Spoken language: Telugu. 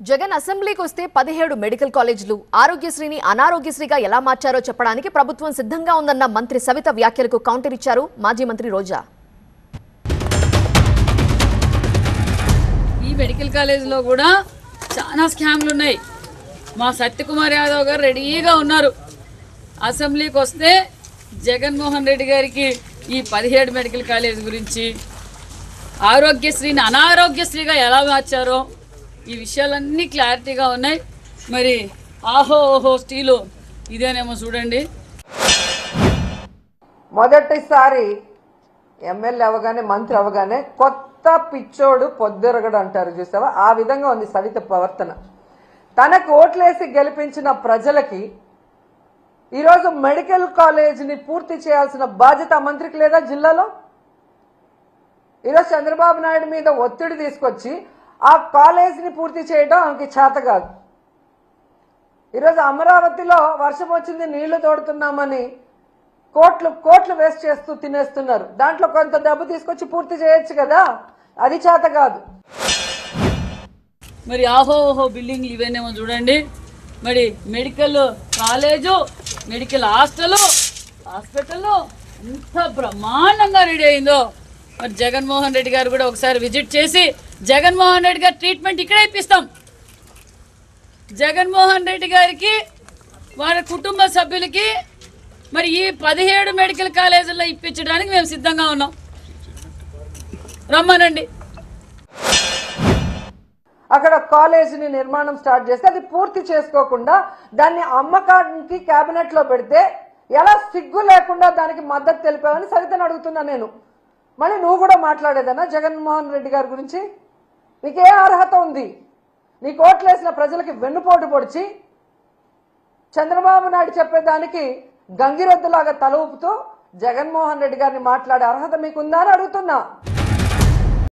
జగన్ అసెంబ్లీకి వస్తే 17 మెడికల్ కాలేజీలు ఆరోగ్యశ్రీని అనారోగ్యశ్రీగా ఎలా మార్చారో చెప్పడానికి ప్రభుత్వం సిద్ధంగా ఉందన్న మంత్రి సవిత వ్యాఖ్యలకు కౌంటర్ ఇచ్చారు మాజీ మంత్రి రోజా. ఈ మెడికల్ కాలేజీలో కూడా చాలా స్కామ్లు ఉన్నాయి. మా సత్యకుమార్ యాదవ్ గారు రెడీగా ఉన్నారు. అసెంబ్లీకి వస్తే జగన్మోహన్ రెడ్డి గారికి ఈ 17 మెడికల్ కాలేజ్ గురించి, ఆరోగ్యశ్రీని అనారోగ్యశ్రీగా ఎలా మార్చారో ఈ విషయాలన్నీ క్లారిటీగా ఉన్నాయి. మరి ఆహో ఓహో స్టీలు ఇదేనేమో చూడండి. మొదటిసారి ఎమ్మెల్యే అవగానే మంత్రి అవగానే కొత్త పిచ్చోడు పొద్దురగడు అంటారు చూసావా, ఆ విధంగా ఉంది సవిత ప్రవర్తన. తనకు ఓట్లేసి గెలిపించిన ప్రజలకి ఈరోజు మెడికల్ కాలేజీని పూర్తి చేయాల్సిన బాధ్యత మంత్రికి లేదా జిల్లాలో? ఈరోజు చంద్రబాబు నాయుడు మీద ఒత్తిడి తీసుకొచ్చి ఆ కాలేజీని పూర్తి చేయడం ఆమెకి చేత కాదు. ఈరోజు అమరావతిలో వర్షం వచ్చింది, నీళ్లు తోడుతున్నామని కోట్లు వేస్ట్ చేస్తూ తినేస్తున్నారు. దాంట్లో కొంత డబ్బు తీసుకొచ్చి పూర్తి చేయొచ్చు కదా, అది చేత కాదు. మరి ఆహో ఓహో బిల్డింగ్లు ఇవేనేమో చూడండి. మరి మెడికల్ కాలేజు, మెడికల్ హాస్పిటల్ ఎంత బ్రహ్మాండంగా రెడీ అయిందో. మరి జగన్మోహన్ రెడ్డి గారు కూడా ఒకసారి విజిట్ చేసి జగన్మోహన్ రెడ్డి గారి ట్రీట్మెంట్ ఇక్కడే ఇప్పిస్తాం. జగన్మోహన్ రెడ్డి గారికి వారి కుటుంబ సభ్యులకి మరి ఈ 17 మెడికల్ కాలేజీల్లో ఇప్పించడానికి మేము సిద్ధంగా ఉన్నాం. రమ్మనండి. అక్కడ కాలేజీని నిర్మాణం స్టార్ట్ చేస్తే అది పూర్తి చేసుకోకుండా దాన్ని అమ్మకానికి క్యాబినెట్ లో పెడితే ఎలా సిగ్గు లేకుండా దానికి మద్దతు తెలిపావని సవితను అడుగుతున్నా నేను. మళ్ళీ నువ్వు కూడా మాట్లాడేదన్నా జగన్మోహన్ రెడ్డి గారి గురించి? నీకే అర్హత ఉంది? నీకు ఓట్లేసిన ప్రజలకి వెన్నుపోటు పొడిచి చంద్రబాబు నాయుడు చెప్పేదానికి గంగిరెద్దులాగా తల ఊపుతూ జగన్మోహన్ రెడ్డి గారిని మాట్లాడే అర్హత మీకుందా అని అడుగుతున్నా.